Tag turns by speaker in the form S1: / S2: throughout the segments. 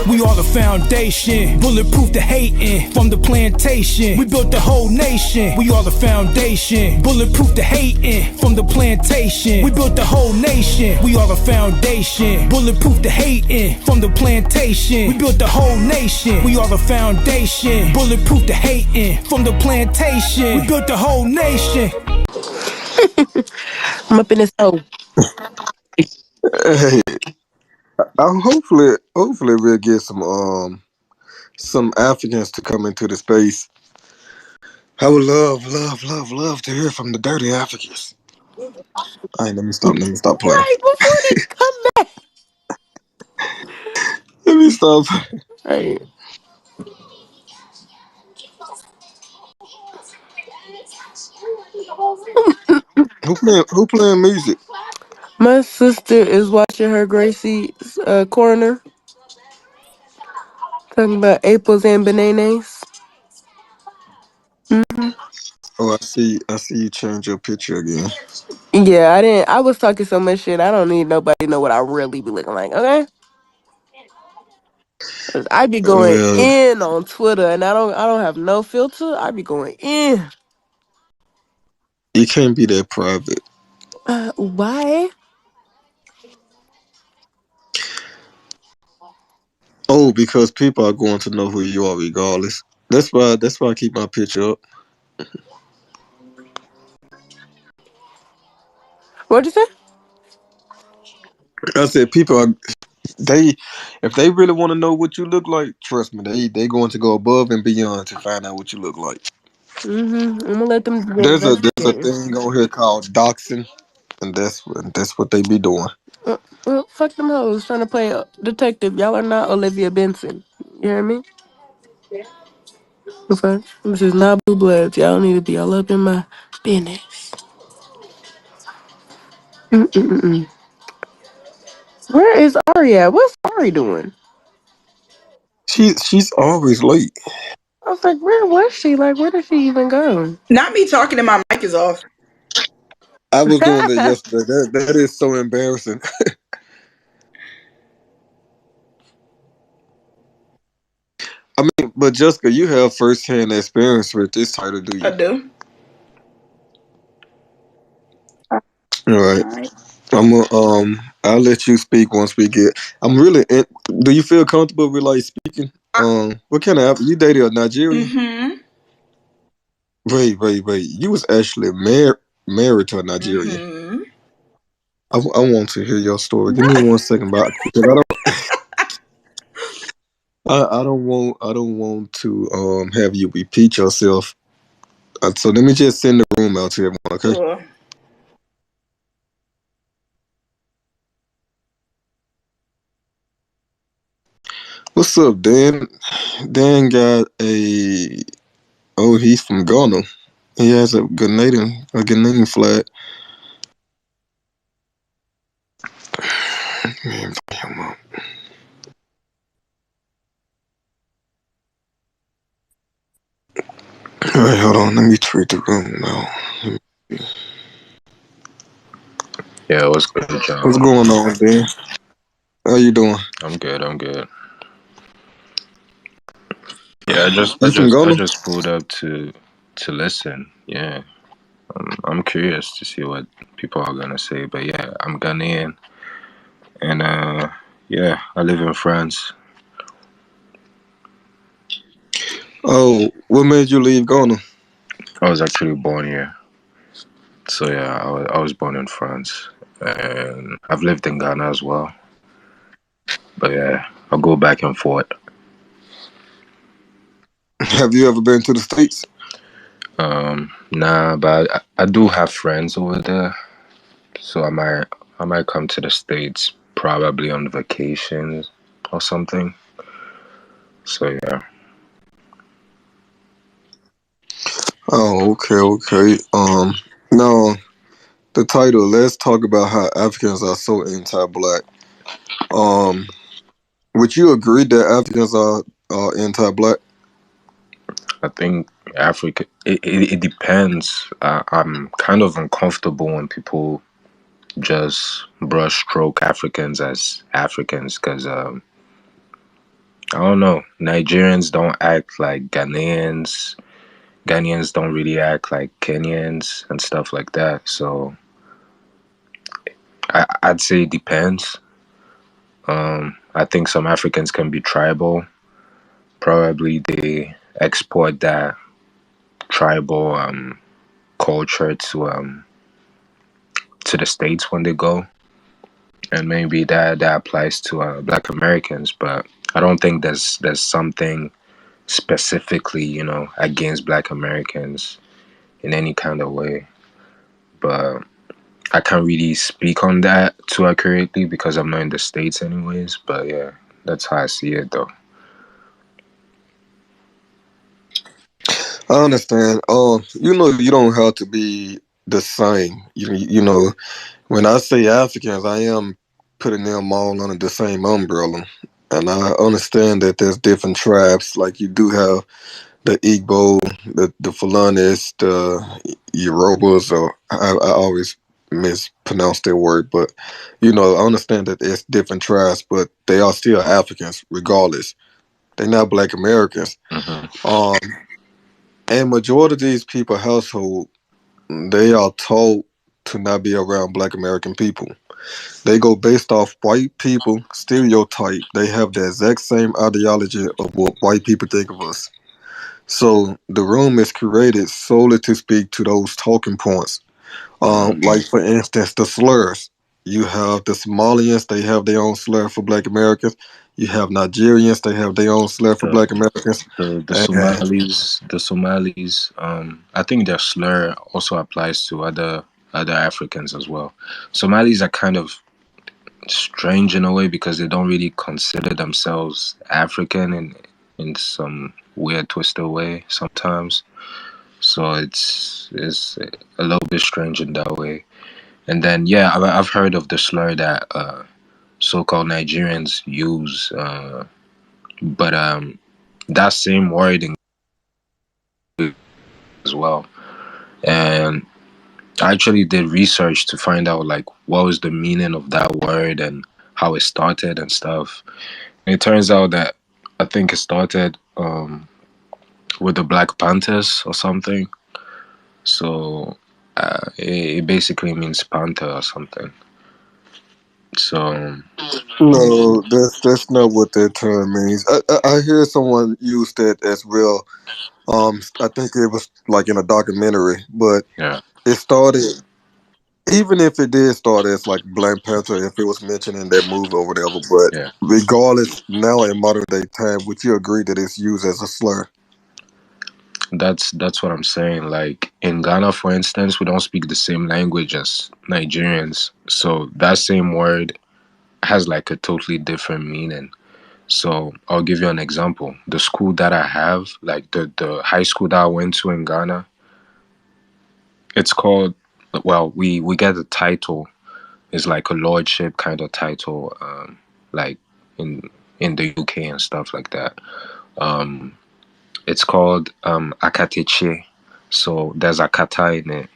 S1: We are the foundation, bulletproof the hating. From the plantation, we built the whole nation. We are the foundation, bulletproof the hating. From the plantation, we built the whole nation. We are the foundation, bulletproof the hating. From the plantation, we built the whole nation. We are the foundation, bulletproof the hating. From the plantation, we built the whole nation.
S2: I'm up in this hole.
S3: Hey, hopefully we'll get some Africans to come into the space. I would love to hear from the dirty Africans. All right, let me stop playing.
S2: Right before they come back.
S3: Let me stop.
S2: Right.
S3: Who playing music?
S2: My sister is watching her Gracie's corner, talking about apples and bananas.
S3: Oh, I see you change your picture again.
S2: Yeah, I didn't. I was talking so much shit. I don't need nobody to know what I really be looking like. Okay, 'cause I be going
S3: Well,
S2: in on Twitter, and I don't have no filter. I be going in.
S3: you can't be that private.
S2: Why?
S3: Oh, because people are going to know who you are regardless. That's why I keep my picture up.
S2: What'd you say?
S3: I said people are they if they really want to know what you look like, trust me, they going to go above and beyond to find out what you look like.
S2: I'm gonna let them do the
S3: There's a
S2: investigating.
S3: thing on here called doxing, and that's what they be doing.
S2: Well, fuck them hoes trying to play detective. Y'all are not Olivia Benson. You hear me? Okay. This is not Blue Bloods. Y'all need to be all up in my business. Mm-mm-mm. Where is Ari at? What's Ari doing?
S3: She's always late.
S2: I was like, where was she? Like, where did she even go?
S4: Not me talking and my mic is off.
S3: I was doing that yesterday. That is so embarrassing. I mean, but Jessica, you have firsthand experience with this title, do
S4: I
S3: you?
S4: do.
S3: All right.
S4: All right.
S3: I'll let you speak once we get. I'm really. Do you feel comfortable with like speaking? What kind of you dated a Nigerian?
S4: Mm-hmm.
S3: Wait. You was actually married to a Nigerian.
S4: Mm-hmm.
S3: I want to hear your story. Give me
S4: Right.
S3: 1 second, because I don't want to have you repeat yourself. So let me just send the room out to everyone. Okay.
S4: Sure.
S3: What's up, Dan? Dan got a. Oh, he's from Ghana. He has a Ghanaian flag. Man, him up. All right, hold on. Let me treat the room now.
S5: Yeah, what's good,
S3: What's
S5: y'all?
S3: going on, Dan? How you doing?
S5: I'm good. I'm good. Yeah, I just, I
S3: You from
S5: just, I
S3: Ghana?
S5: just pulled up to listen. Yeah, I'm curious to see what people are gonna say. But yeah, I'm Ghanaian, and yeah, I live in France.
S3: Oh, what made you leave Ghana?
S5: I was actually born here, so yeah, I was born in France, and I've lived in Ghana as well. But yeah, I'll go back and forth.
S3: Have you ever been to the States?
S5: Nah, but I do have friends over there. So I might come to the States probably on vacations or something. So yeah.
S3: Oh, okay. No, the title. Let's talk about how Africans are so anti-black. Um, would you agree that Africans are anti-black?
S5: I think Africa it depends. I'm kind of uncomfortable when people just brush stroke Africans as Africans because I don't know. Nigerians don't act like Ghanaians. Ghanaians don't really act like Kenyans and stuff like that. So I'd say it depends. I think some Africans can be tribal. Probably they export that tribal culture to the States when they go, and maybe that applies to Black Americans. But I don't think there's something specifically, against Black Americans in any kind of way. But I can't really speak on that too accurately because I'm not in the States anyways. But yeah, that's how I see it though.
S3: I understand. You don't have to be the same. When I say Africans, I am putting them all under the same umbrella. And I understand that there's different tribes. Like you do have the Igbo, the Fulanis, the Yorubas, or I always mispronounce their word. But, I understand that there's different tribes, but they are still Africans regardless. They're not Black Americans.
S5: Mm-hmm.
S3: Um, and majority of these people household, they are taught to not be around Black American people. They go based off white people stereotype. They have the exact same ideology of what white people think of us. So the room is created solely to speak to those talking points. Like for instance, the slurs. You have the Somalians, they have their own slur for Black Americans. You have Nigerians, they have their own slur for
S5: The
S3: Black Americans.
S5: the
S3: And
S5: Somalis. I think their slur also applies to other Africans as well. Somalis are kind of strange in a way because they don't really consider themselves African in some weird twisted way sometimes. So it's a little bit strange in that way. And then yeah, I've heard of the slur that so-called Nigerians use, but that same word in as well. And I actually did research to find out like what was the meaning of that word and how it started and stuff. And it turns out that I think it started with the Black Panthers or something. So it basically means panther or something. So
S3: no, that's not what that term means. I hear someone use that as well. I think it was like in a documentary, but
S5: yeah,
S3: it started. Even if it did start as like Black Panther, if it was mentioned in that movie or whatever, but
S5: yeah.
S3: regardless, now in modern day time, would you agree that it's used as a slur?
S5: That's what I'm saying. Like in Ghana, for instance, we don't speak the same language as Nigerians. So that same word has like a totally different meaning. So I'll give you an example. The school that I have, like the high school that I went to in Ghana, it's called, well, we get the title. It's like a lordship kind of title, like in the UK and stuff like that. Um, it's called Akateche. So there's Akata in it,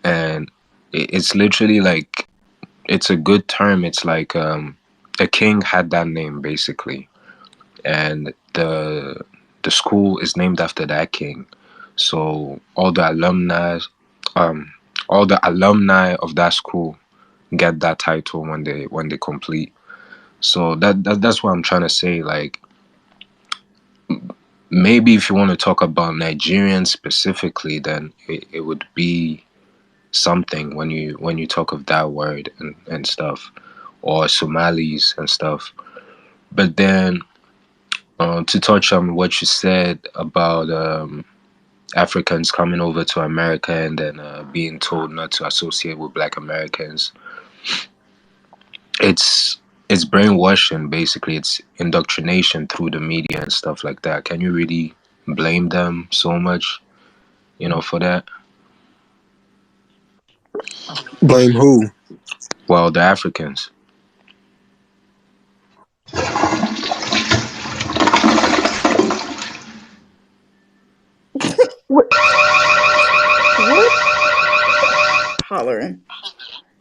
S5: and it's literally like it's a good term. It's like a king had that name basically, and the school is named after that king. So um, all the alumni of that school get that title when they complete. So that's what I'm trying to say. Like maybe if you want to talk about Nigerians specifically, then it would be something when you talk of that word and stuff, or Somalis and stuff. But then to touch on what you said about Africans coming over to America and then being told not to associate with Black Americans, it's it's brainwashing basically. It's indoctrination through the media and stuff like that. Can you really blame them so much, for that?
S3: Blame who?
S5: Well, the Africans.
S4: What? What? Hollering.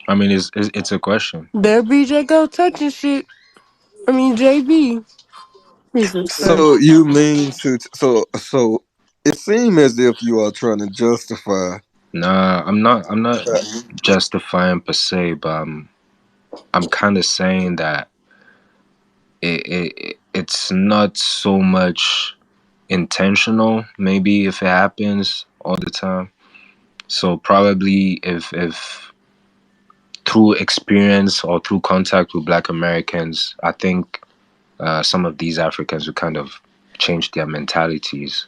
S5: I mean, it's a question.
S2: There BJ go touching shit. I mean JB. Jesus
S3: So
S2: Christ.
S3: you mean to so it seems as if you are trying to justify
S5: Nah, I'm not
S3: that.
S5: justifying per se, but I'm kind of saying that it's not so much intentional. Maybe if it happens all the time. So probably if through experience or through contact with Black Americans, I think some of these Africans would kind of change their mentalities.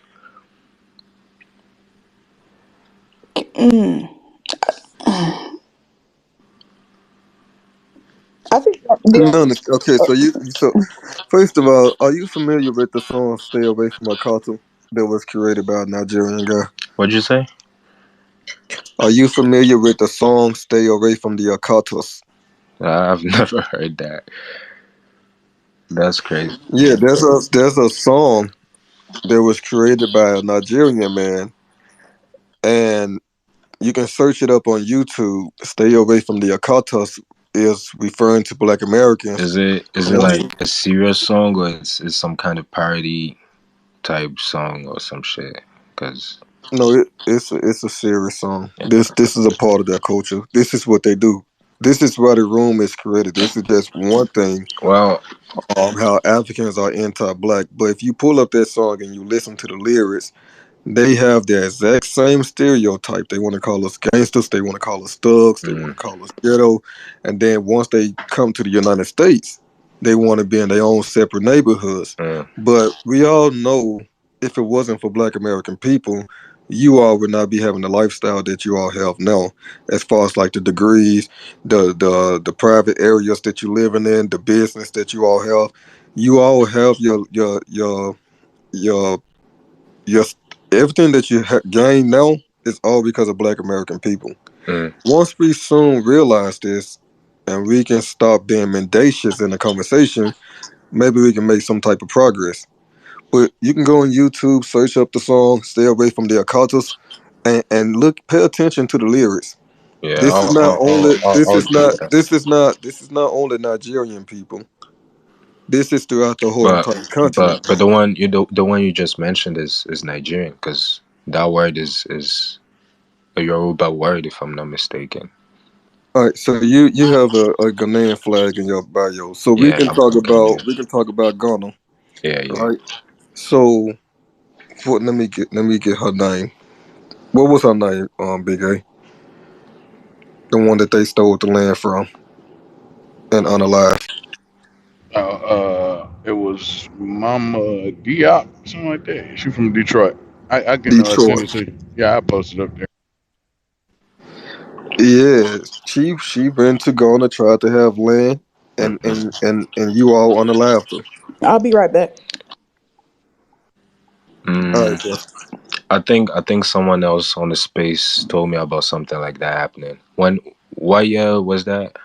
S4: Mm. I think
S3: No, no, okay, so first of all, are you familiar with the song "Stay Away from a Cartoon" that was created by a Nigerian guy?
S5: What'd you say?
S3: Are you familiar with the song "Stay Away from the Occultus"?
S5: I've never heard that. That's crazy.
S3: Yeah, there's a song that was created by a Nigerian man, and you can search it up on YouTube. "Stay Away from the Occultus" is referring to Black Americans.
S5: Is it
S3: Once,
S5: like a serious song, or it's some kind of parody type song or some shit? Cause
S3: no, it's a serious song. This is a part of their culture. This is what they do. This is why the room is created. This is just one thing
S5: well,
S3: how Africans are anti-black. But if you pull up that song and you listen to the lyrics, they have the exact same stereotype. They want to call us gangsters. They want to call us thugs. They want
S5: mm,
S3: to call us ghetto. And then once they come to the United States, they want to be in their own separate neighborhoods.
S5: mm,
S3: But we all know if it wasn't for Black American people, you all would not be having the lifestyle that you all have now. As far as like the degrees, the private areas that you're living in, the business that you all have your your everything that you gain now is all because of Black American people.
S5: mm,
S3: Once we soon realize this, and we can stop being mendacious in the conversation, maybe we can make some type of progress. But you can go on YouTube, search up the song, stay away from the occultists, and pay attention to the lyrics.
S5: yeah,
S3: This is not only
S5: I'll do that.
S3: this is not only Nigerian people. This is throughout the whole
S5: But
S3: entire continent.
S5: but the one you just mentioned is Nigerian, because that word is a Yoruba word, if I'm not mistaken.
S3: All right, so you have a Ghanaian flag in your bio, so
S5: Yeah, I'm Ghanaian.
S3: we can talk about Ghana,
S5: Yeah, yeah.
S3: right? So let me get her name. What was her name? Big A, the one that they stole the land from and unalive.
S6: It was Mama Diop, something like that. She from Detroit. I can send
S3: Detroit.
S6: it to you. Yeah, I posted up there.
S3: Yeah, she went to Ghana, tried to have land, and you all unalived her.
S4: I'll be right back.
S3: All right,
S5: Mm,
S3: bro.
S5: I think someone else on the space told me about something like that happening. What year was that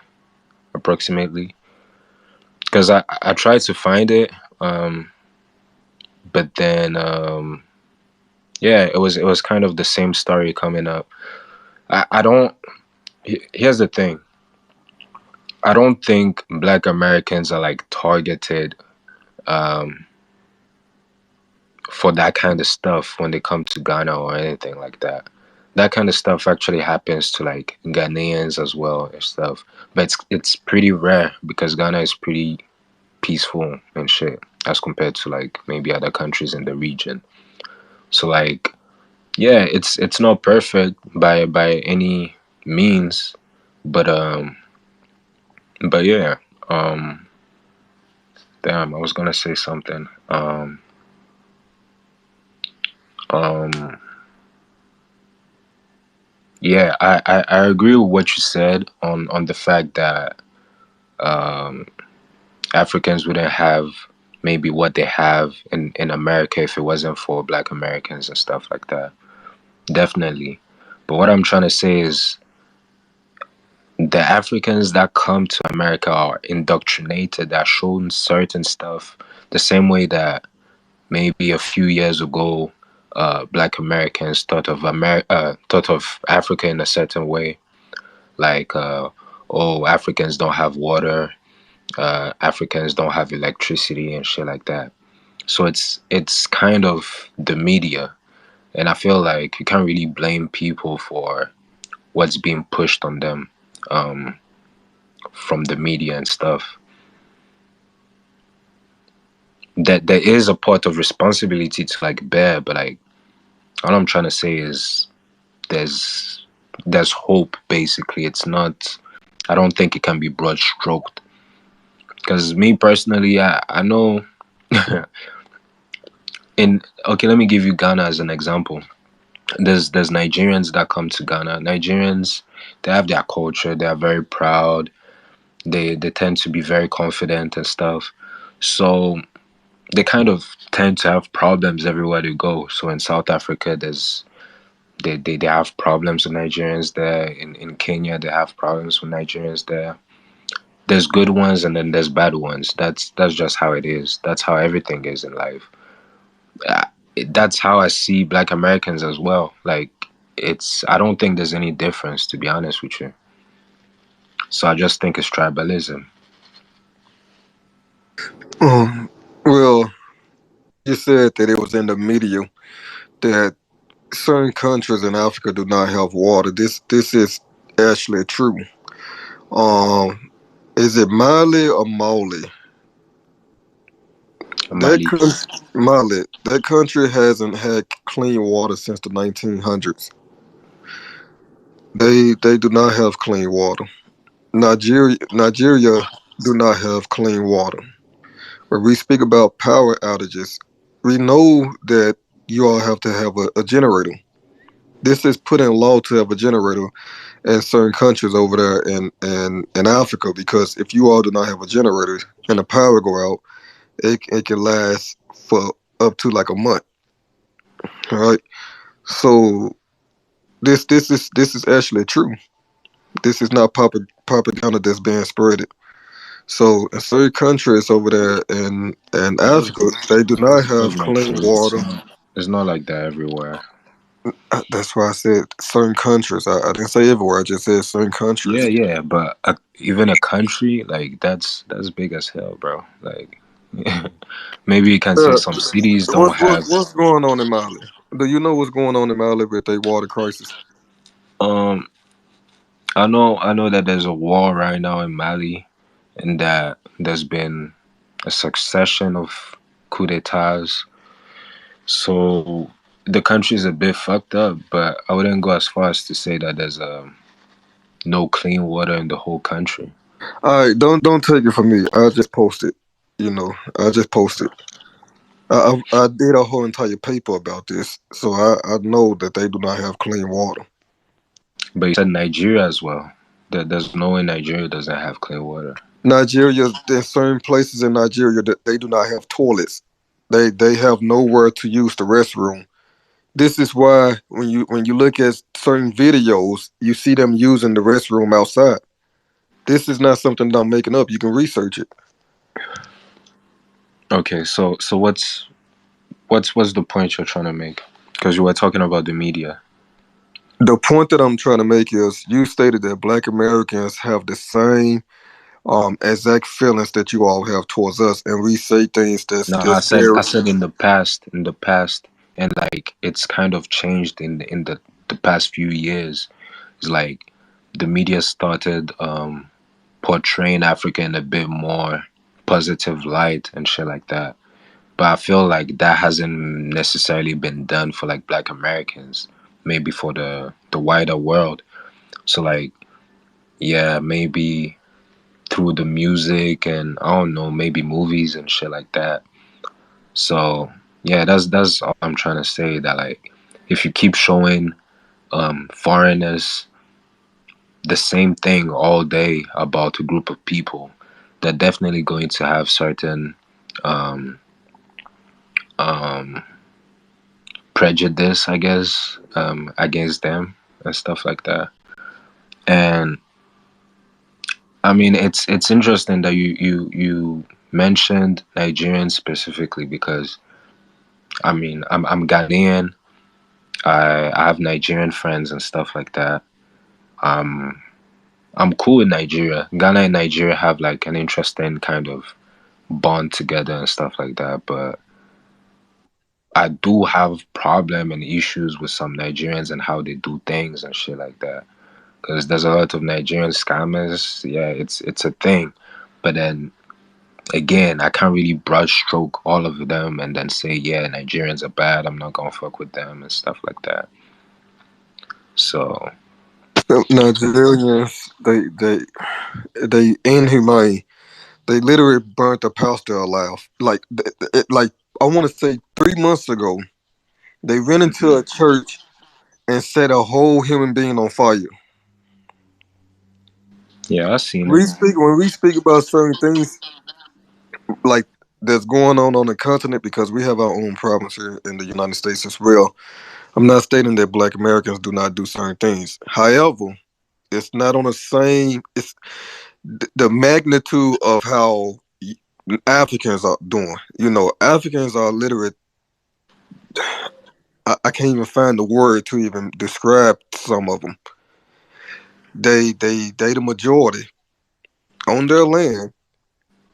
S5: approximately? Because I tried to find it, um, but then yeah, it was kind of the same story coming up. I don't. Here's the thing. I don't think Black Americans are like targeted um, for that kind of stuff when they come to Ghana or anything like that. That kind of stuff actually happens to like Ghanaians as well and stuff, but it's pretty rare because Ghana is pretty peaceful and shit as compared to like maybe other countries in the region. So like yeah, it's not perfect by any means, but yeah, um damn, I was gonna say something. Um yeah, I agree with what you said on the fact that um Africans wouldn't have maybe what they have in America if it wasn't for Black Americans and stuff like that. Definitely. But what I'm trying to say is the Africans that come to America are indoctrinated, they're shown certain stuff the same way that maybe a few years ago Black Americans thought of Africa in a certain way, like oh, Africans don't have water, Africans don't have electricity and shit like that. So it's kind of the media, and I feel like you can't really blame people for what's being pushed on them um, from the media and stuff. That there is a part of responsibility to like bear, but like all I'm trying to say is there's there's hope basically. It's not. I don't think it can be broad stroked. Because me personally, I know in okay, let me give you Ghana as an example. There's Nigerians that come to Ghana. Nigerians, they have their culture, they are very proud, they tend to be very confident and stuff. So they kind of tend to have problems everywhere they go. So in South Africa there's they have problems with Nigerians there. In Kenya they have problems with Nigerians there. There's good ones and then there's bad ones. That's just how it is. That's how everything is in life. uh, that's how I see Black Americans as well. Like it's I don't think there's any difference, to be honest with you. So I just think it's tribalism.
S3: Well, you said that it was in the media that certain countries in Africa do not have water. This is actually true. Um, is it Mali or Mali? That
S5: Mali.
S3: country, Mali, that country hasn't had clean water since the 1900s. They do not have clean water. Nigeria do not have clean water. When we speak about power outages, we know that you all have to have a generator. This is put in law to have a generator in certain countries over there in Africa, because if you all do not have a generator and the power go out, it can last for up to like a month. All right. So this is actually true. This is not propaganda that's being spread. So in certain countries over there in Africa, they do not
S5: That's
S3: have
S5: not
S3: clean
S5: true.
S3: water.
S5: It's not like that everywhere.
S3: That's why I said certain countries. I didn't say everywhere. I just said certain
S5: Yeah,
S3: countries.
S5: yeah, but even a country like that's big as hell, bro. Like maybe you can say
S3: Uh,
S5: some cities don't
S3: what's
S5: have.
S3: what's what's going on in Mali? Do you know what's going on in Mali with their water crisis?
S5: Um, I know that there's a war right now in Mali, and that there's been a succession of coup d'états. So the country's a bit fucked up, but I wouldn't go as far as to say that there's no clean water in the whole country.
S3: All right, don't take it from me. I just posted. I just posted. I did a whole entire paper about this, so I know that they do not have clean water.
S5: But you said Nigeria as well. That there's no way Nigeria doesn't have clean water.
S3: Nigeria, there's certain places in Nigeria that they do not have toilets. They have nowhere to use the restroom. This is why when you look at certain videos, you see them using the restroom outside. This is not something that I'm making up. You can research it.
S5: Okay, so what's the point you're trying to make? Because you were talking about the media.
S3: The point that I'm trying to make is you stated that Black Americans have the same exact feelings that you all have towards us, and we say things that's
S5: No, I
S3: just
S5: said
S3: very.
S5: I said in the past, and like it's kind of changed in the past few years. It's like the media started portraying Africa in a bit more positive light and shit like that. But I feel like that hasn't necessarily been done for like Black Americans, maybe for the wider world. So like yeah, maybe through the music and I don't know, maybe movies and shit like that. So yeah, that's all I'm trying to say. That like if you keep showing foreigners the same thing all day about a group of people, they're definitely going to have certain um, um, prejudice, I guess, against them and stuff like that. And I mean, it's interesting that you mentioned Nigerians specifically because I mean I'm Ghanaian. I have Nigerian friends and stuff like that. Um, I'm cool in Nigeria. Ghana and Nigeria have like an interesting kind of bond together and stuff like that. But I do have problem and issues with some Nigerians and how they do things and shit like that. Because there's a lot of Nigerian scammers. Yeah, it's a thing. But then again, I can't really brush stroke all of them and then say, yeah, Nigerians are bad. I'm not gonna fuck with them and stuff like that. So
S3: Nigerians, they inhumane. They literally burnt a pastor alive. Like I want to say 3 months ago, they went into a church and set a whole human being on fire.
S5: yeah, I seen it.
S3: When we speak about certain things like that's going on the continent, because we have our own problems here in the United States as well. I'm not stating that Black Americans do not do certain things. However, it's not on the same. It's the magnitude of how Africans are doing. Africans are literate. I can't even find the word to even describe some of them. They the majority on their land,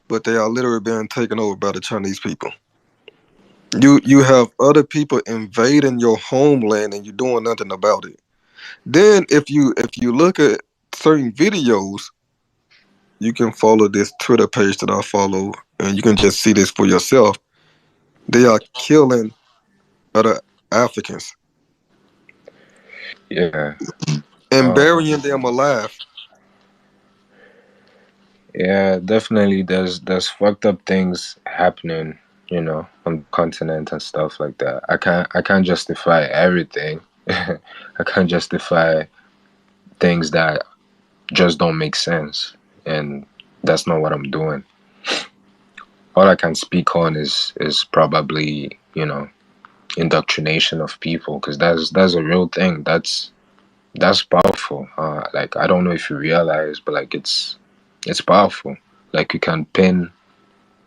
S3: but they are literally being taken over by the Chinese people. You have other people invading your homeland and you're doing nothing about it. Then if you look at certain videos, you can follow this Twitter page that I follow, and you can just see this for yourself. They are killing other Africans
S5: Yeah.
S3: and
S5: Um,
S3: burying them alive.
S5: yeah, definitely there's fucked up things happening, on the continent and stuff like that. I can't justify everything. I can't justify things that just don't make sense. And that's not what I'm doing. All I can speak on is probably, indoctrination of people, because that's a real thing. That's powerful. Like, I don't know if you realize, but like it's powerful. Like, you can pin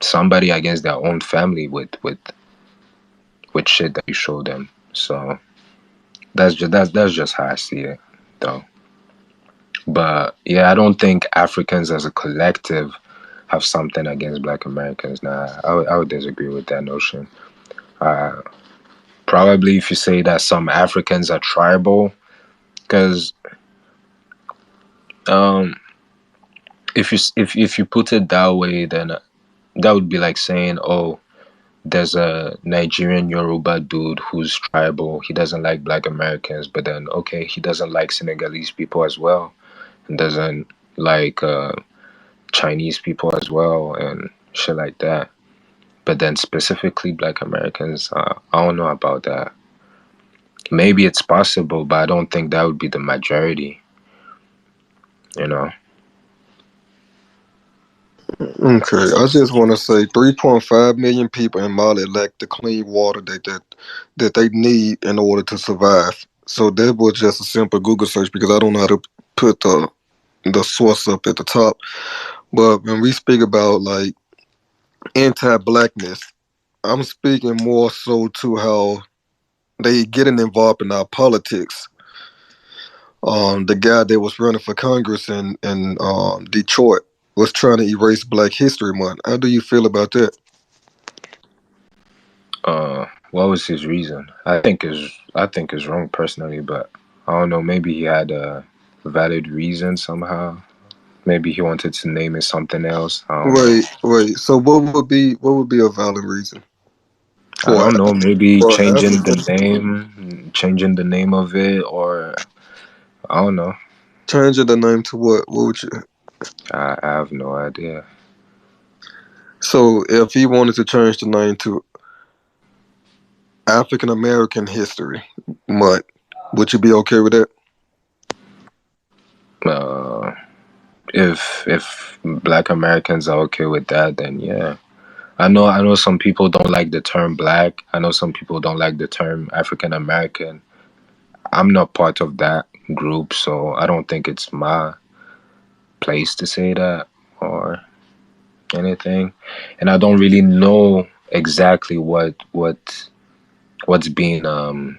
S5: somebody against their own family with shit that you show them. So that's just how I see it, though. But yeah, I don't think Africans as a collective have something against Black Americans. Nah, I would disagree with that notion. Uh, Probably if you say that some Africans are tribal, because um, if you put it that way, then that would be like saying, oh, there's a Nigerian Yoruba dude who's tribal. He doesn't like Black Americans, but then okay, he doesn't like Senegalese people as well, and doesn't like Chinese people as well, and shit like that. But then specifically Black Americans, I don't know about that. Maybe it's possible, but I don't think that would be the majority. You know.
S3: Okay, I just want to say 3.5 million people in Mali lack the clean water that they need in order to survive. So that was just a simple Google search because I don't know how to put the source up at the top. But when we speak about like anti-blackness, I'm speaking more so to how they getting involved in our politics. The guy that was running for Congress in Detroit was trying to erase Black History Month. How do you feel about that?
S5: What was his reason? I think is wrong personally, but I don't know. Maybe he had a valid reason somehow. Maybe he wanted to name it something else. I don't know.
S3: Wait. So what would be a valid reason
S5: I
S3: for
S5: don't know. Maybe
S3: for Africans
S5: changing the name of it, or I don't know.
S3: changing the name to what? What would you?
S5: I have no idea.
S3: So if he wanted to change the name to African American History Month, would you be okay with that?
S5: Uh, if Black Americans are okay with that, then yeah. I know some people don't like the term black. I know some people don't like the term African American. I'm not part of that group, so I don't think it's my place to say that or anything. And I don't really know exactly what's being um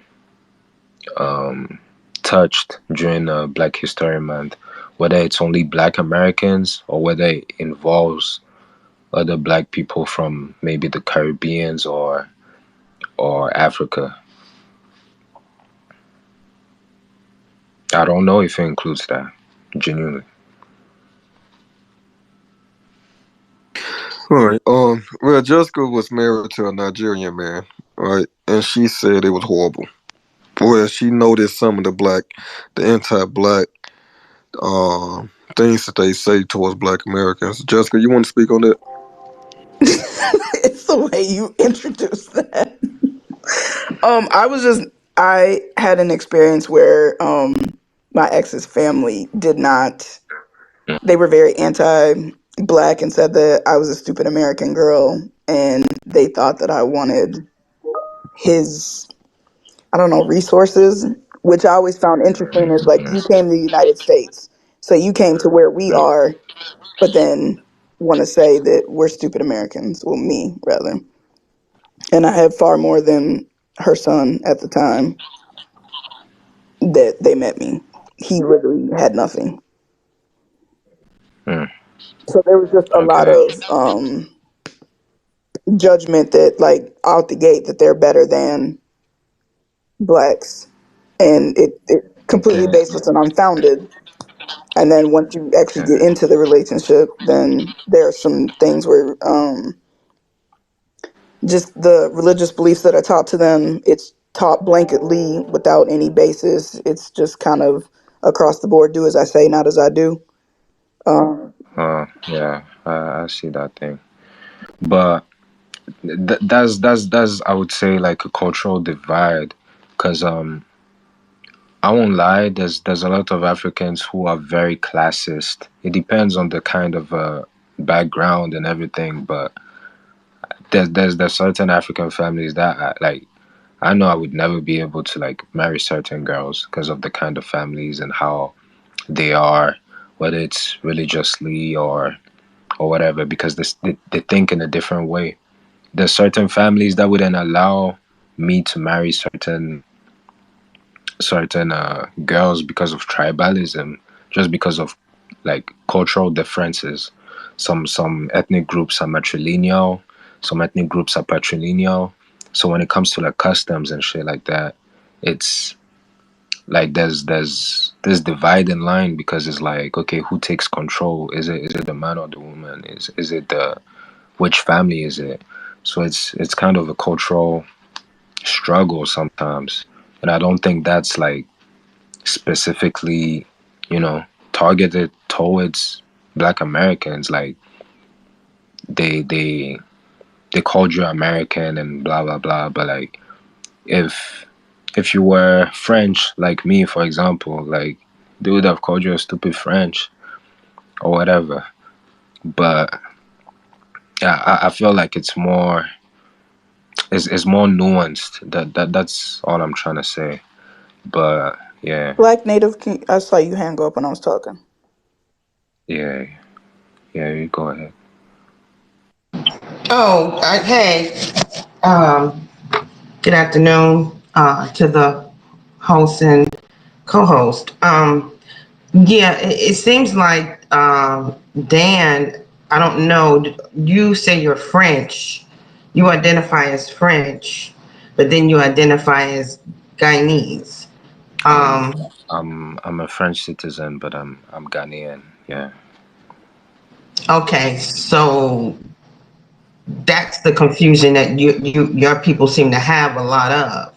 S5: touched during Black History Month, whether it's only Black Americans or whether it involves other Black people from maybe the Caribbeans or Africa. I don't know if it includes that, genuinely.
S3: All right. Well, Jessica was married to a Nigerian man, right? And she said it was horrible. Well, she noticed some of the anti-black, things that they say towards Black Americans. Jessica, you want to speak on that?
S4: It's the way you introduce that. I had an experience where my ex's family did not. They were very anti-black and said that I was a stupid American girl, and they thought that I wanted his, I don't know, resources, which I always found interesting. Is like, you came to the United States, so you came to where we are, but then want to say that we're stupid Americans. Well, me rather. And I had far more than her son at the time that they met me. He literally had nothing.
S5: Hmm.
S4: So there was just a lot
S5: Okay.
S4: of judgment that, like, out the gate, that they're better than blacks, and it completely
S5: Okay.
S4: baseless and unfounded. And then once you actually
S5: Okay.
S4: get into the relationship, then there are some things where just the religious beliefs that are taught to them, it's taught blanketly without any basis. It's just kind of across the board, do as I say, not as I do. Um,
S5: Yeah, I see that thing. But that's I would say like a cultural divide, because I won't lie. There's a lot of Africans who are very classist. It depends on the kind of background and everything, but there's certain African families that like I know I would never be able to like marry certain girls because of the kind of families and how they are, whether it's religiously or whatever, because they think in a different way. There's certain families that wouldn't allow me to marry certain girls because of tribalism, just because of like cultural differences. Some ethnic groups are matrilineal, some ethnic groups are patrilineal. So when it comes to like customs and shit like that, it's like there's this dividing line, because it's like, okay, who takes control? Is it the man or the woman? Is it the which family is it? So it's kind of a cultural struggle sometimes, and I don't think that's like specifically, you know, targeted towards Black Americans. Like they they they called you American and blah blah blah, but like if if you were French like me, for example, like they would have called you a stupid French or whatever. But yeah, I feel like it's more nuanced. That's all I'm trying to say. But yeah,
S4: Black Native, I saw you hang up when I was talking.
S5: yeah, yeah. You go ahead.
S7: Oh, hey, um, good afternoon to the host and co-host. Yeah, it seems like Dan, I don't know, you say you're French, you identify as French, but then you identify as Guyanese.
S5: Um,
S7: Um,
S5: I'm a French citizen, but I'm Ghanaian. Yeah.
S7: okay, so that's the confusion that your people seem to have a lot of.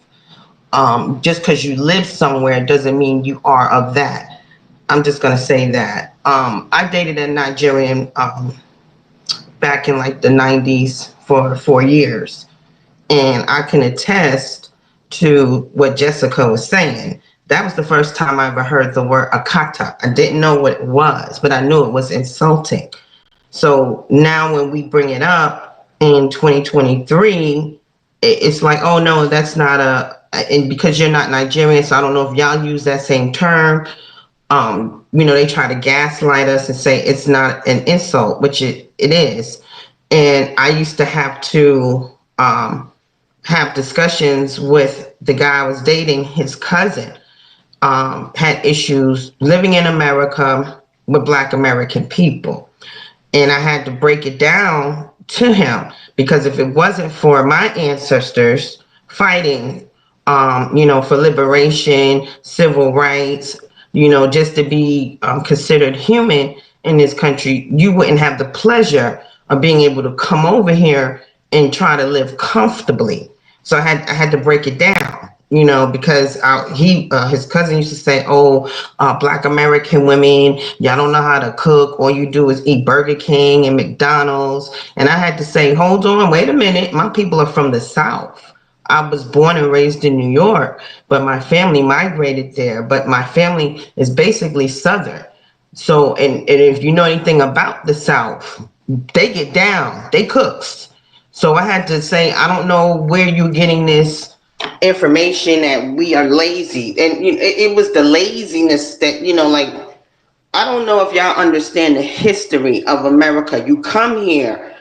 S7: Just because you live somewhere doesn't mean you are of that. I'm just gonna say that. I dated a Nigerian back in like the 90s for 4 years, and I can attest to what Jessica was saying. That was the first time I ever heard the word akata. I didn't know what it was, but I knew it was insulting. So now when we bring it up in 2023, it's like, oh no, that's not and because you're not Nigerian, so I don't know if y'all use that same term. They try to gaslight us and say it's not an insult, which it is. And I used to have to have discussions with the guy I was dating. His cousin had issues living in America with Black American people. And I had to break it down to him, because if it wasn't for my ancestors fighting, for liberation, civil rights, just to be considered human in this country, you wouldn't have the pleasure of being able to come over here and try to live comfortably. So I had to break it down, because his cousin used to say, "Oh, Black American women, y'all don't know how to cook. All you do is eat Burger King and McDonald's." And I had to say, "Hold on, wait a minute. My people are from the South. I was born and raised in New York, but my family migrated there. But my family is basically Southern. So, and if you know anything about the South, they get down, they cooks." So I had to say, I don't know where you're getting this information that we are lazy. And it was the laziness that, like, I don't know if y'all understand the history of America. You come here,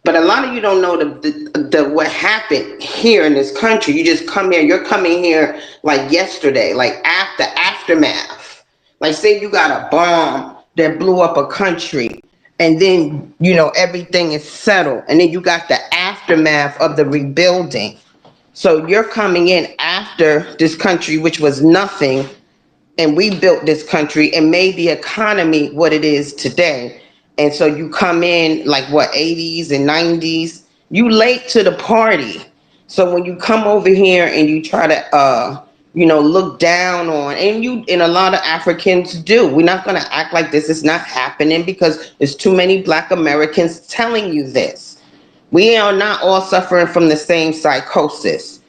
S7: but a lot of you don't know the what happened here in this country. You just come here. You're coming here like yesterday, like after aftermath. Like, say you got a bomb that blew up a country, and then everything is settled, and then you got the aftermath of the rebuilding. So you're coming in after this country, which was nothing, and we built this country and made the economy what it is today. And so you come in like what, 80s and 90s, you late to the party. So when you come over here and you try to look down on, and a lot of Africans do, we're not going to act like this is not happening, because there's too many Black Americans telling you this. We are not all suffering from the same psychosis.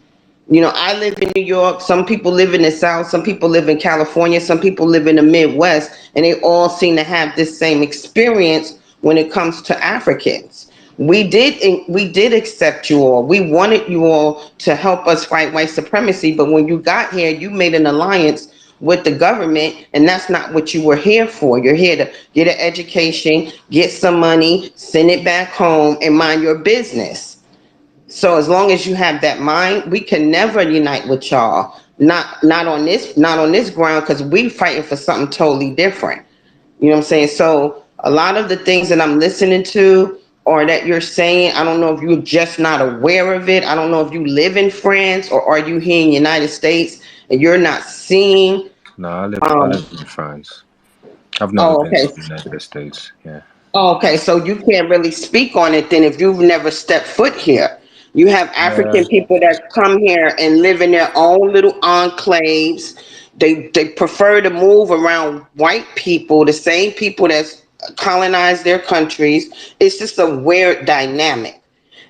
S7: I live in New York. Some people live in the South. Some people live in California. Some people live in the Midwest. And they all seem to have this same experience when it comes to Africans. We did accept you all. We wanted you all to help us fight white supremacy. But when you got here, you made an alliance with the government. And that's not what you were here for. You're here to get an education, get some money, send it back home, and mind your business. So as long as you have that mind, we can never unite with y'all. Not on this ground, because we fighting for something totally different. You know what I'm saying? So a lot of the things that I'm listening to or that you're saying, I don't know if you're just not aware of it. I don't know if you live in France or are you here in the United States and you're not seeing.
S5: No, I live in France. I've never
S7: Oh,
S5: been
S7: okay.
S5: to the United States. Yeah.
S7: Oh, okay, so you can't really speak on it then if you've never stepped foot here. You have
S5: Yeah.
S7: African people that come here and live in their own little enclaves. They prefer to move around white people, the same people that's colonized their countries. It's just a weird dynamic.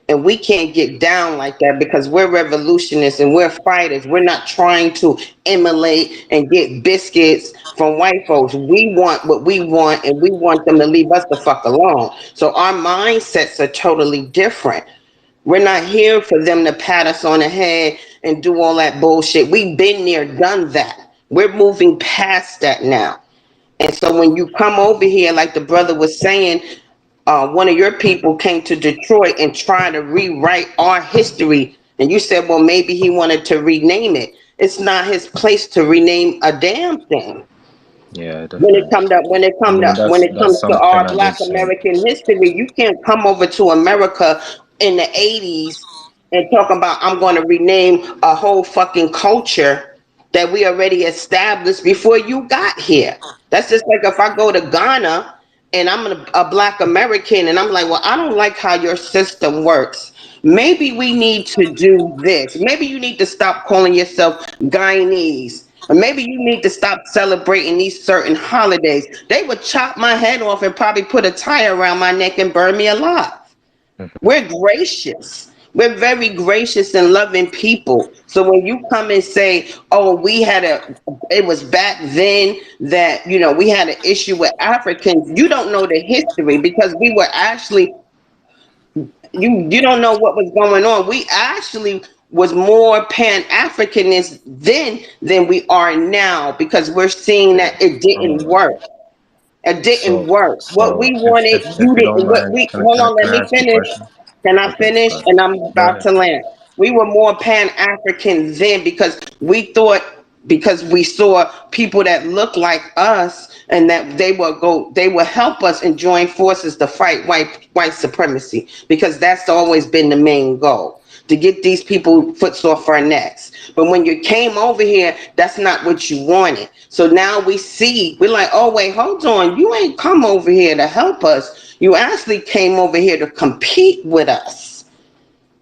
S7: And we can't get down like that because we're revolutionists and we're fighters. We're not trying to emulate and get biscuits from white folks. We want what we want and we want them to leave us the fuck alone. So our mindsets are totally different. We're not here for them to pat us on the head and do all that bullshit. We've been there, done that. We're moving past that now. And so when you come over here, like the brother was saying, one of your people came to Detroit and tried to rewrite our history. And you said, well, maybe he wanted to rename it. It's not his place to rename a damn thing.
S5: Yeah,
S7: When it
S5: definitely.
S7: comes up,
S5: I mean,
S7: when it
S5: that's
S7: comes to
S5: something
S7: our
S5: I
S7: Black
S5: did say.
S7: American history, you can't come over to America in the 80s and talk about I'm going to rename a whole fucking culture that we already established before you got here. That's just like if I go to Ghana and I'm a Black American and I'm like, well, I don't like how your system works. Maybe we need to do this. Maybe you need to stop calling yourself Guyanese. Or maybe you need to stop celebrating these certain holidays. They would chop my head off and probably put a tie around my neck and burn me alive. We're gracious. We're very gracious and loving people. So when you come and say, "Oh, it was back then that we had an issue with Africans," you don't know the history because we were actually you don't know what was going on. We actually was more Pan-Africanist then than we are now because we're seeing
S5: Yeah.
S7: that it didn't
S5: Um.
S7: work. It didn't
S5: So
S7: work. What
S5: so
S7: we wanted,
S5: if
S7: you
S5: you don't
S7: didn't. What
S5: mind,
S7: we hold on, let
S5: can I
S7: me
S5: ask you a
S7: finish.
S5: question?
S7: Can I
S5: Okay.
S7: finish?
S5: Go
S7: And I'm
S5: go
S7: about
S5: ahead.
S7: to land. We were more Pan-African then because we thought because we saw people that looked like us and that they will help us and join forces to fight white supremacy because that's always been the main goal. to get these people foots off our necks. But when you came over here, that's not what you wanted. So now we're like, oh wait, hold on, you ain't come over here to help us. You actually came over here to compete with us.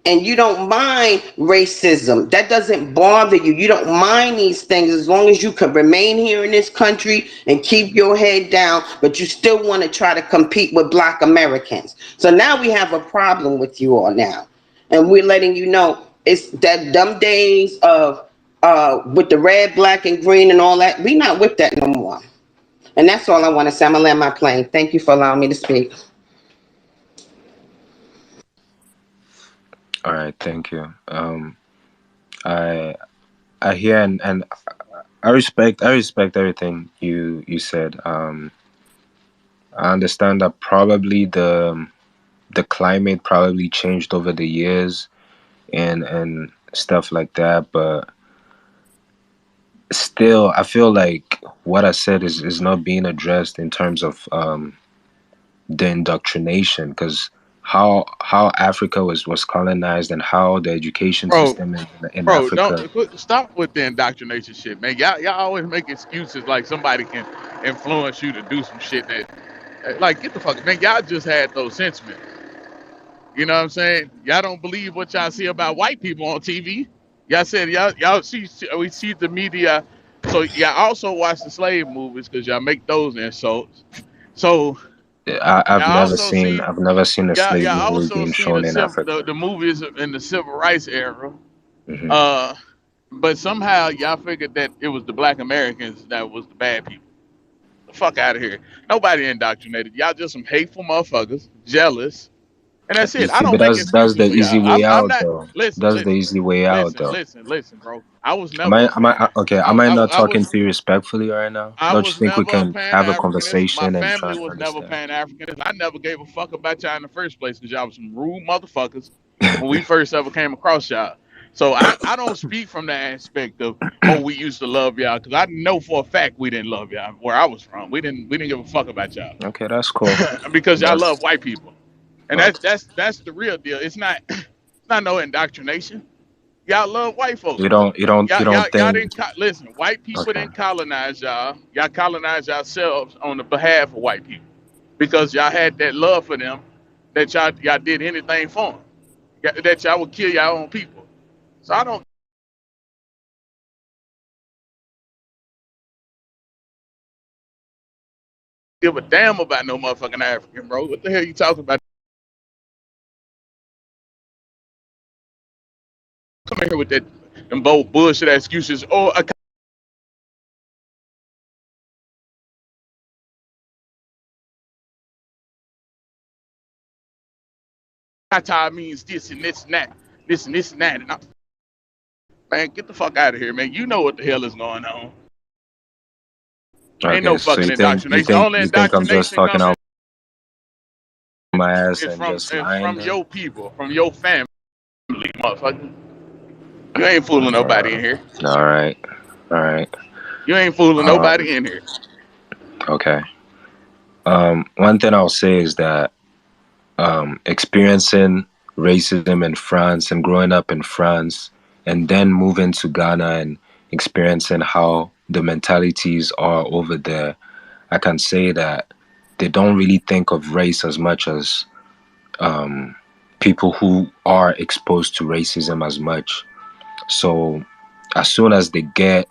S7: And you don't mind racism. That doesn't bother you. You don't mind these things as long as you can remain here in this country and keep your head down, but you still want to try to compete with Black Americans. So now we have a problem with you all now. And we're letting you know it's that dumb days of with the red, black, and green and all that. We're not with that no more. And that's all I want to say. I'm going to land my plane. Thank you for allowing me to speak.
S5: All right, thank you. I I hear and I respect everything you said. I understand that probably the climate probably changed over the years and stuff like that, but still I feel like what I said is not being addressed in terms of the indoctrination, because how Africa was colonized and how the education
S6: Bro,
S5: system in
S6: bro, don't
S5: Africa.
S6: stop with the indoctrination shit, man. Y'all always make excuses like somebody can influence you to do some shit that, like, get the fuck, man. Y'all just had those sentiments. You know what I'm saying? Y'all don't believe what y'all see about white people on TV. Y'all said y'all see we see the media, so y'all also watch the slave movies because y'all make those insults. So y'all also see
S5: I've never seen a slave
S6: y'all
S5: movie
S6: also
S5: being
S6: see
S5: shown in Africa.
S6: the movies in the civil rights era.
S5: Hmm.
S6: Uh, but somehow y'all figured that it was the Black Americans that was the bad people. The fuck out of here. Nobody indoctrinated. Y'all just some hateful motherfuckers, jealous. And that's
S5: You
S6: it. I
S5: see,
S6: don't
S5: but
S6: make
S5: that's the
S6: excuses for
S5: easy
S6: y'all.
S5: way
S6: I'm
S5: out,
S6: not.
S5: though.
S6: Listen,
S5: That's the
S6: listen,
S5: easy way out,
S6: listen,
S5: though.
S6: listen, listen, bro. I was
S5: Am
S6: never
S5: I
S6: a
S5: am I
S6: pan.
S5: okay?
S6: I,
S5: Am I
S6: I,
S5: not
S6: I
S5: talking
S6: was.
S5: to you respectfully right now?
S6: I
S5: Don't you
S6: was
S5: think we
S6: never a
S5: can
S6: Pan
S5: have a
S6: Africanist. My
S5: conversation and try
S6: family
S5: to
S6: was never
S5: understand?
S6: Pan Africanist. I never gave a fuck about y'all in the first place because y'all was some rude motherfuckers when we first ever came across y'all. So I don't speak from the aspect of, oh, we used to love y'all, because I know for a fact we didn't love y'all where I was from. We didn't give a fuck about y'all
S5: Okay, that's cool.
S6: because y'all love
S5: That's
S6: white people, and
S5: okay.
S6: that's the real deal. It's not it's not no indoctrination. Y'all love white folks.
S5: You
S6: Y'all
S5: don't think?
S6: didn't listen. White people
S5: Okay.
S6: didn't colonize y'all. Y'all colonized yourselves on the behalf of white people because y'all had that love for them, that y'all did anything for them, that y'all would kill y'all own people. So I don't give a damn about no motherfucking African, bro. What the hell you talking about? Come in here with that them bold bullshit excuses. Oh, a kata means this and this and that, this and this and that. And man, get the fuck out of here, man. You know what the hell is going on. Ain't
S5: Okay.
S6: no
S5: So
S6: fucking indoctrination. Only
S5: you think I'm just
S6: indoctrination
S5: talking
S6: come
S5: out my ass
S6: is
S5: and just lying
S6: from
S5: then?
S6: your people, from your family, motherfucker. You ain't fooling nobody in here.
S5: All right. All right.
S6: You ain't fooling
S5: Um.
S6: nobody in here.
S5: Okay. One thing I'll say is that experiencing racism in France and growing up in France and then moving to Ghana and experiencing how the mentalities are over there, I can say that they don't really think of race as much as people who are exposed to racism as much. So as soon as they get,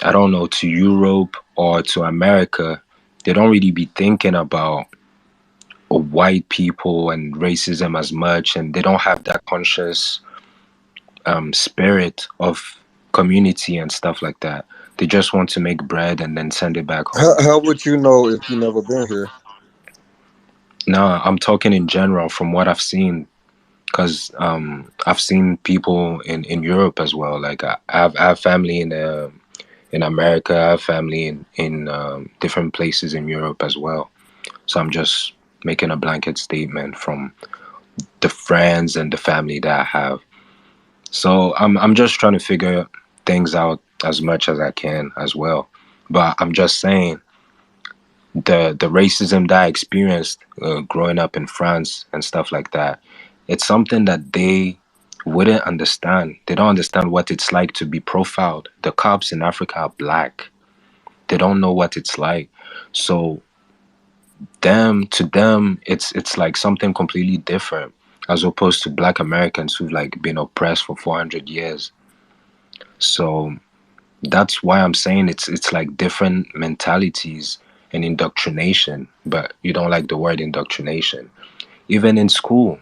S5: I don't know, to Europe or to America, they don't really be thinking about white people and racism as much, and they don't have that conscious spirit of community and stuff like that. They just want to make bread and then send it back home.
S3: How would you know if you never been here?
S5: No, I'm talking in general from what I've seen, because I've seen people in Europe as well. Like I have family in America. I have family in different places in Europe as well. So I'm just making a blanket statement from the friends and the family that I have. So I'm just trying to figure things out as much as I can as well. But I'm just saying the racism that I experienced growing up in France and stuff like that. It's something that they wouldn't understand. They don't understand what it's like to be profiled. The cops in Africa are black. They don't know what it's like. So to them, it's like something completely different, as opposed to black Americans who've like been oppressed for 400 years. So that's why I'm saying it's like different mentalities and indoctrination. But you don't like the word indoctrination. Even in school,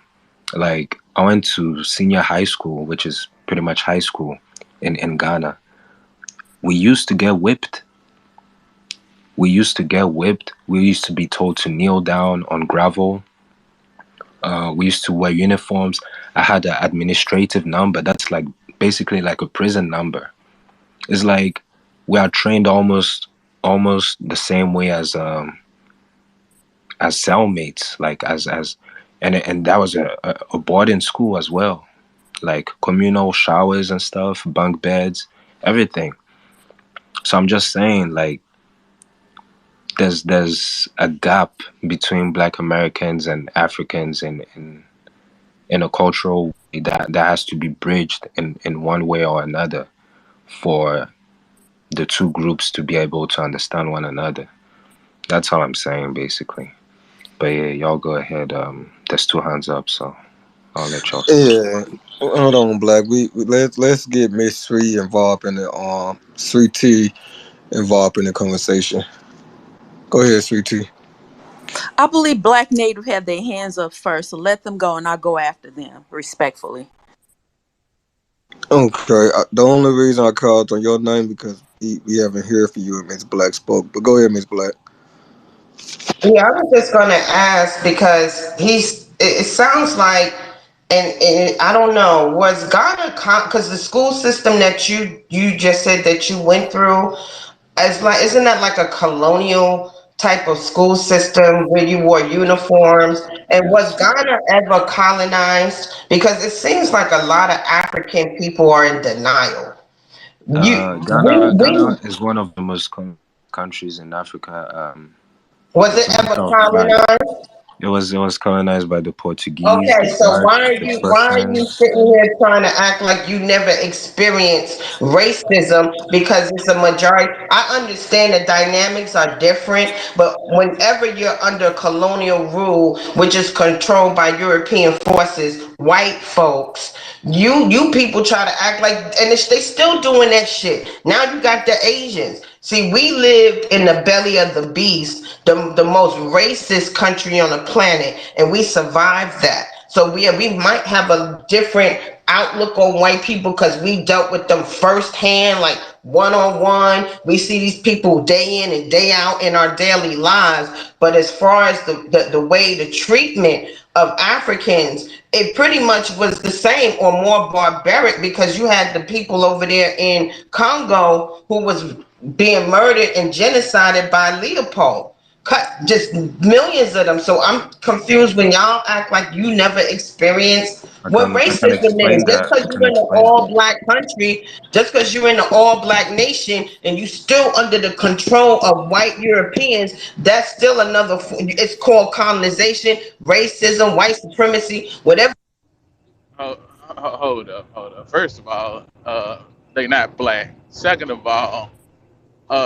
S5: like I went to senior high school, which is pretty much high school in Ghana. We used to get whipped. We used to get whipped. We used to be told to kneel down on gravel. We used to wear uniforms. I had an administrative number that's like basically like a prison number. It's like we are trained almost the same way as cellmates, like as and that was a boarding school as well, like communal showers and stuff, bunk beds, everything. So I'm just saying, like, there's a gap between Black Americans and Africans in a cultural way that has to be bridged in one way or another for the two groups to be able to understand one another. That's all I'm saying, basically. But yeah, y'all go ahead. There's two hands up, so I'll let y'all speak.
S3: Yeah, hold on, Black. Let's get Miss Three involved in the Sweet T involved in the conversation. Go ahead, Sweet T.
S8: I believe Black Native had their hands up first, so let them go and I'll go after them respectfully.
S3: Okay, the only reason I called on your name because we haven't heard from you and Miss Black spoke. But go ahead, Miss Black.
S7: Yeah, I was just gonna ask because it sounds like, and I don't know, was Ghana, because the school system that you just said that you went through, as like, isn't that like a colonial type of school system where you wore uniforms? And was
S5: Yes.
S7: Ghana ever colonized? Because it seems like a lot of African people are in denial.
S5: Ghana
S7: We
S5: is one of the most countries in Africa.
S7: was
S5: It's
S7: it
S5: one
S7: ever
S5: of like
S7: colonized?
S5: it was colonized by the Portuguese,
S7: Okay,
S5: the
S7: so
S5: Dutch, the
S7: why are you
S5: Prussians.
S7: sitting here trying to act like you never experienced racism because it's a majority? I understand the dynamics are different, but whenever you're under colonial rule, which is controlled by European forces, white folks, you people try to act like, and they still doing that shit. Now you got the Asians. See, we lived in the belly of the beast, the most racist country on the planet, and we survived that. So we might have a different outlook on white people because we dealt with them firsthand, like one on one. We see these people day in and day out in our daily lives. But as far as the way the treatment of Africans, it pretty much was the same or more barbaric because you had the people over there in Congo who was being murdered and genocided by Leopold. Cut just millions of them. So I'm confused when y'all act like you never experienced what
S5: I can
S7: racism is.
S5: explain
S7: Just
S5: that.
S7: because
S5: I can
S7: you're in an
S5: explain.
S7: all black country, just because you're in an all black nation and you still under the control of white Europeans, that's still another. It's called colonization, racism, white supremacy, whatever.
S6: Oh, hold up. First of all, they not black. Second of all,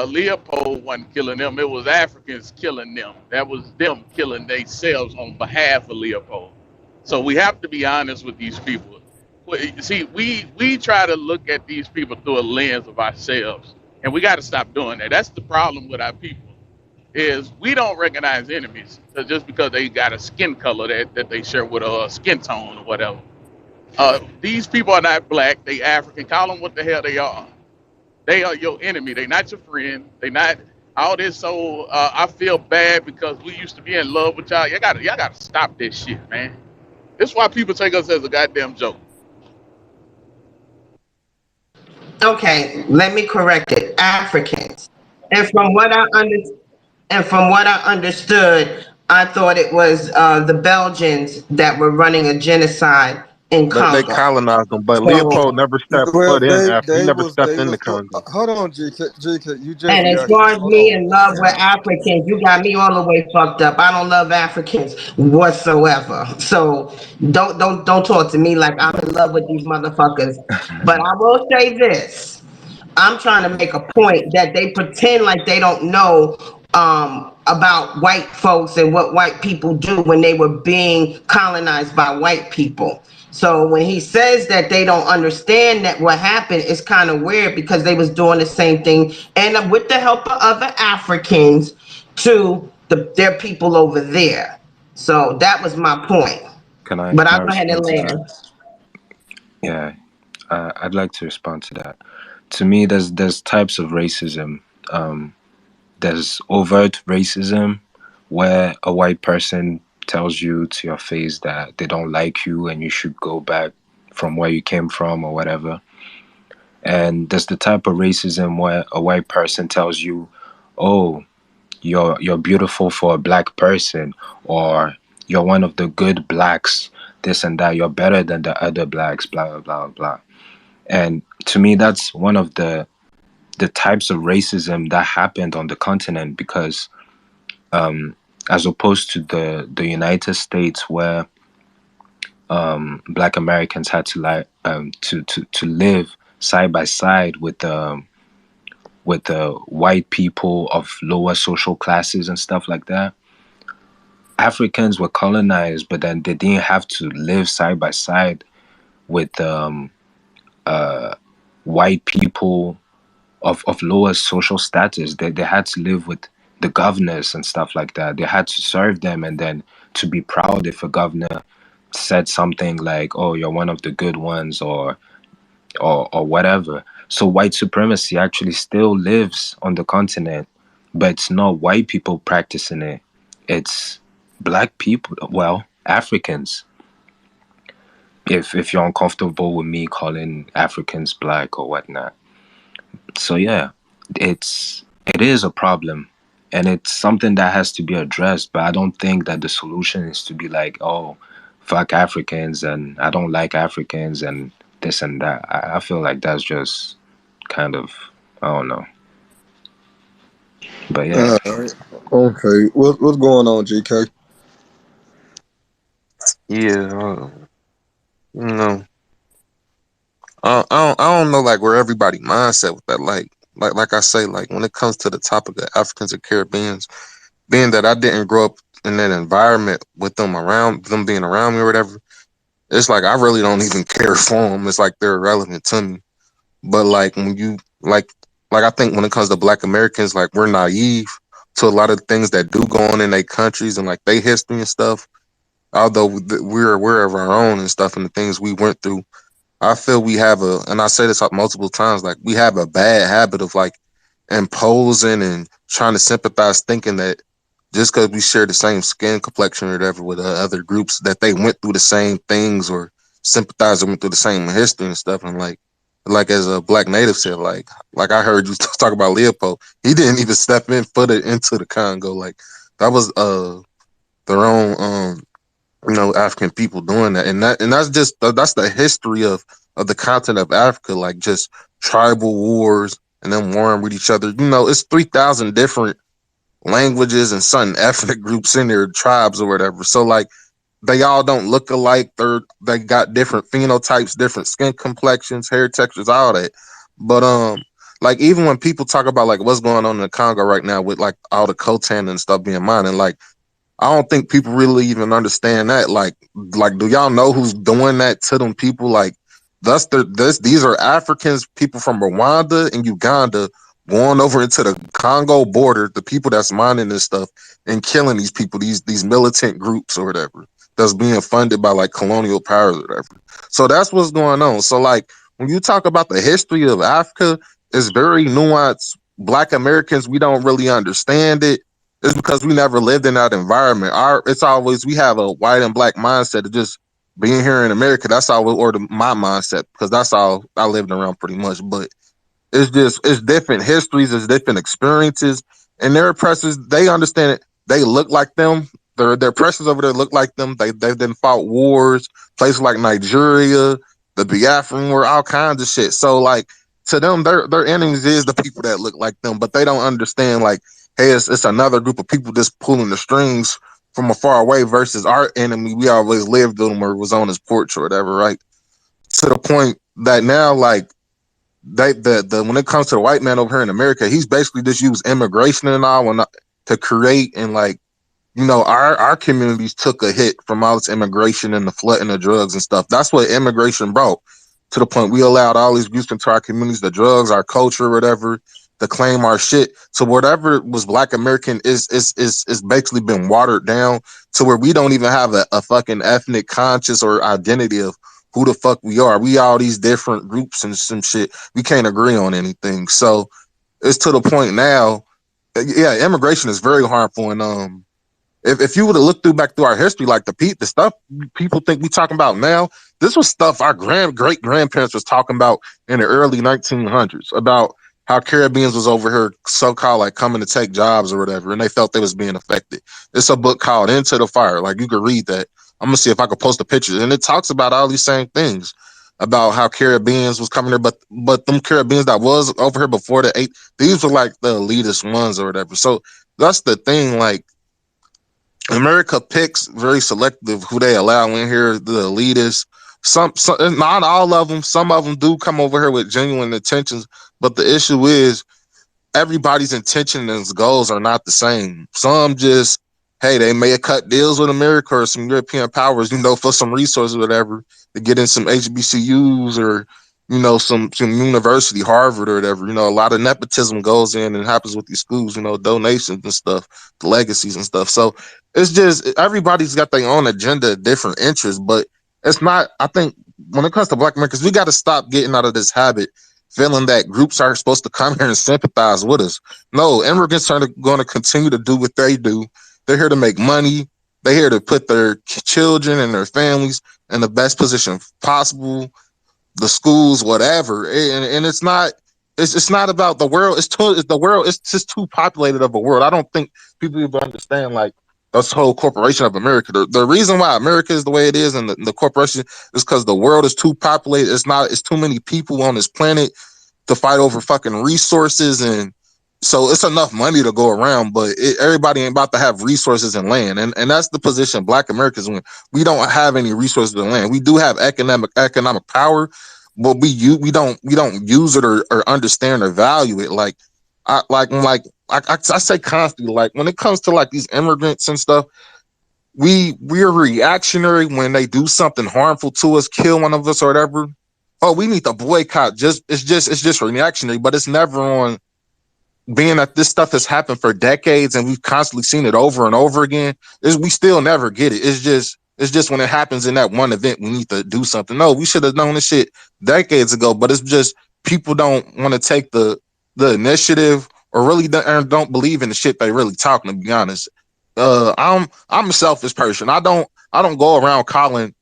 S6: Leopold wasn't killing them. It was Africans killing them. That was them killing themselves on behalf of Leopold. So we have to be honest with these people. See, we try to look at these people through a lens of ourselves, and we got to stop doing that. That's the problem with our people. Is we don't recognize enemies just because they got a skin color that they share with a skin tone or whatever. These people are not black. They African. Call them what the hell they are. They are your enemy. They not your friend. They not all this. So I feel bad because we used to be in love with y'all. Y'all gotta stop this shit, man. This is why people take us as a goddamn joke.
S7: Okay, let me correct it. Africans. And from what I under, and from what I understood, I thought it was the Belgians that were running a genocide in
S9: They
S7: Congo.
S9: colonized them, but
S7: So,
S9: Leopold never stepped
S3: Well,
S9: foot in Africa. He
S3: they
S9: never
S3: was
S9: stepped
S3: they
S9: into
S3: was go,
S9: Congo.
S3: hold on, GK, you just
S7: and as
S3: got here.
S7: far as
S3: Hold
S7: me
S3: on.
S7: in love with Africans, you got me all the way fucked up. I don't love Africans whatsoever. So don't talk to me like I'm in love with these motherfuckers. But I will say this. I'm trying to make a point that they pretend like they don't know about white folks and what white people do when they were being colonized by white people. So when he says that they don't understand that what happened is kind of weird because they was doing the same thing and with the help of other Africans to their people over there. So that was my point. But
S5: Can
S7: I'll
S5: I
S7: go ahead and
S5: respond to that?
S7: land.
S5: Yeah, I'd like to respond to that. To me, there's types of racism. Um, there's overt racism, where a white person tells you to your face that they don't like you and you should go back from where you came from or whatever. And there's the type of racism where a white person tells you, "Oh, you're beautiful for a black person," or "You're one of the good blacks, this and that, you're better than the other blacks, blah blah blah blah." And to me, that's one of the types of racism that happened on the continent, because as opposed to the United States, where black Americans had to like to live side by side with the white people of lower social classes and stuff like that. Africans were colonized, but then they didn't have to live side by side with white people of lower social status. They had to live with the governors and stuff like that. They had to serve them, and then to be proud if a governor said something like, "Oh, you're one of the good ones," or whatever. So white supremacy actually still lives on the continent, but it's not white people practicing it. It's black people, well, Africans. If you're uncomfortable with me calling Africans black or whatnot. So yeah, it is a problem, and it's something that has to be addressed. But I don't think that the solution is to be like, "Oh, fuck Africans and I don't like Africans and this and that." I feel like that's just kind of, I don't know. But yeah,
S3: Okay, what's going on, GK?
S9: Yeah, you know, I don't know like where everybody mindset with that. Like I say, like when it comes to the topic of Africans and Caribbeans, being that I didn't grow up in that environment with them around them being around me or whatever, it's like I really don't even care for them. It's like they're irrelevant to me. But like when you like I think when it comes to Black Americans, like we're naive to a lot of things that do go on in their countries and like their history and stuff. Although we're aware of our own and stuff and the things we went through, I feel we have and I say this like multiple times, like we have a bad habit of like imposing and trying to sympathize, thinking that just because we share the same skin complexion or whatever with other groups, that they went through the same things or sympathize or went through the same history and stuff. And like as a Black native said, like I heard you talk about Leopold, he didn't even step in footed into the Congo. Like that was their own African people doing that, and that's just that's the history of the continent of Africa, like just tribal wars and them warring with each other. It's 3,000 different languages and some ethnic groups in their tribes or whatever. So like they all don't look alike. They got different phenotypes, different skin complexions, hair textures, all that. But like even when people talk about like what's going on in the Congo right now with like all the coltan and stuff being mined, and like I don't think people really even understand that. Like, do y'all know who's doing that to them people? Like, these are Africans, people from Rwanda and Uganda going over into the Congo border, the people that's mining this stuff and killing these people, these militant groups or whatever, that's being funded by like colonial powers or whatever. So that's what's going on. So like when you talk about the history of Africa, it's very nuanced. Black Americans, we don't really understand it. It's because we never lived in that environment. It's always we have a white and black mindset of just being here in America. That's all, or my mindset, because that's all I lived around pretty much. But it's different histories, it's different experiences, and their oppressors, they understand it. They look like them, their oppressors over there look like them. They've then fought wars, places like Nigeria, the Biafran War, all kinds of shit. So like to them, their enemies is the people that look like them, but they don't understand like, hey, it's another group of people just pulling the strings from afar away versus our enemy. We always lived with him or was on his porch or whatever, right? To the point that now, like the when it comes to the white man over here in America, he's basically just used immigration and all to create and like our communities took a hit from all this immigration and the flooding of drugs and stuff. That's what immigration brought to the point we allowed all these groups into our communities, the drugs, our culture, whatever, to claim our shit. So whatever was Black American is basically been watered down to where we don't even have a fucking ethnic conscious or identity of who the fuck we are. We all these different groups and some shit. We can't agree on anything. So it's to the point now. Yeah, immigration is very harmful and if you would have looked back through our history, like the stuff people think we talking about now, this was stuff our great grandparents was talking about in the early 1900s about how Caribbeans was over here so-called like coming to take jobs or whatever, and they felt they was being affected. It's a book called Into the Fire. Like you could read that. I'm gonna see if I could post a picture, and it talks about all these same things about how Caribbeans was coming here, but them Caribbeans that was over here before the eight, these were like the elitist ones or whatever. So that's the thing, like America picks very selective who they allow in here, the elitists. Some, not all of them. Some of them do come over here with genuine intentions, but the issue is everybody's intention and goals are not the same. Some just, hey, they may have cut deals with America or some European powers, for some resources or whatever, to get in some HBCUs or, some university, Harvard or whatever. A lot of nepotism goes in and happens with these schools, donations and stuff, the legacies and stuff. So it's just everybody's got their own agenda, different interests, but it's not, I think when it comes to Black Americans, we got to stop getting out of this habit feeling that groups are supposed to come here and sympathize with us. No, immigrants are going to continue to do what they do. They're here to make money. They're here to put their children and their families in the best position possible, the schools, whatever. And it's not about the world. It's just too populated of a world. I don't think people even understand like this whole corporation of America. The reason why America is the way it is and the corporation is because the world is too populated. It's too many people on this planet to fight over fucking resources, and so it's enough money to go around, but everybody ain't about to have resources and land, and that's the position Black Americans in. We don't have any resources and land. We do have economic power, but we don't use it or understand or value it. Like I say constantly, like when it comes to like these immigrants and stuff, we're reactionary when they do something harmful to us, kill one of us or whatever. Oh, we need to boycott. It's just reactionary, but it's never on being that this stuff has happened for decades and we've constantly seen it over and over again. We still never get it. It's just when it happens in that one event, we need to do something. No, we should have known this shit decades ago, but it's just people don't want to take the initiative or really don't believe in the shit they really talking, to be honest. I'm a selfish person. I don't go around calling,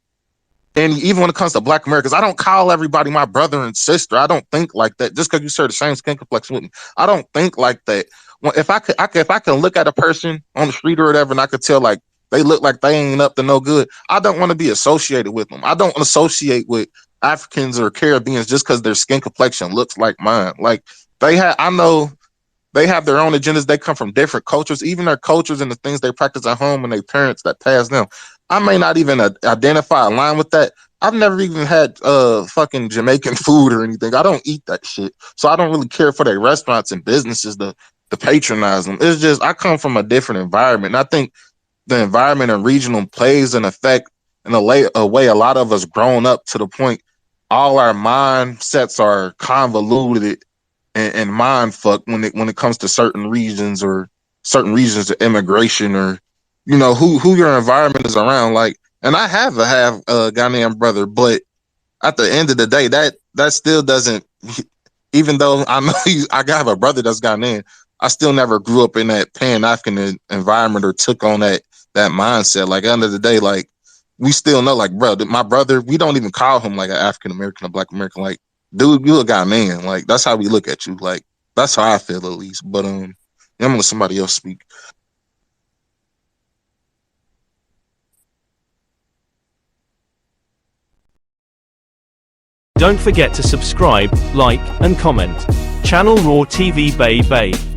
S9: and even when it comes to Black Americans, I don't call everybody my brother and sister. I don't think like that. Just because you share the same skin complexion with me, I don't think like that. If I can look at a person on the street or whatever, and I could tell like they look like they ain't up to no good, I don't want to be associated with them. I don't associate with Africans or Caribbeans just because their skin complexion looks like mine. Like I know they have their own agendas. They come from different cultures, even their cultures and the things they practice at home and their parents that pass them. I may not even identify a line with that. I've never even had fucking Jamaican food or anything. I don't eat that shit. So I don't really care for their restaurants and businesses to patronize them. It's just I come from a different environment. And I think the environment and regional plays an effect in a way a lot of us grown up to the point all our mindsets are convoluted and mind fucked when it comes to certain regions of immigration or who your environment is around. Like, and I have a Ghanaian brother, but at the end of the day, that still doesn't. Even though I know I have a brother that's Ghanaian, I still never grew up in that Pan African environment or took on that mindset. Like, at the end of the day, like we still know, like, bro, my brother, we don't even call him like an African American or Black American. Like, dude, you a Ghanaian. Like, that's how we look at you. Like, that's how I feel at least. But I'm gonna let somebody else speak.
S10: Don't forget to subscribe, like, and comment. Channel Raw TV Bay Bay.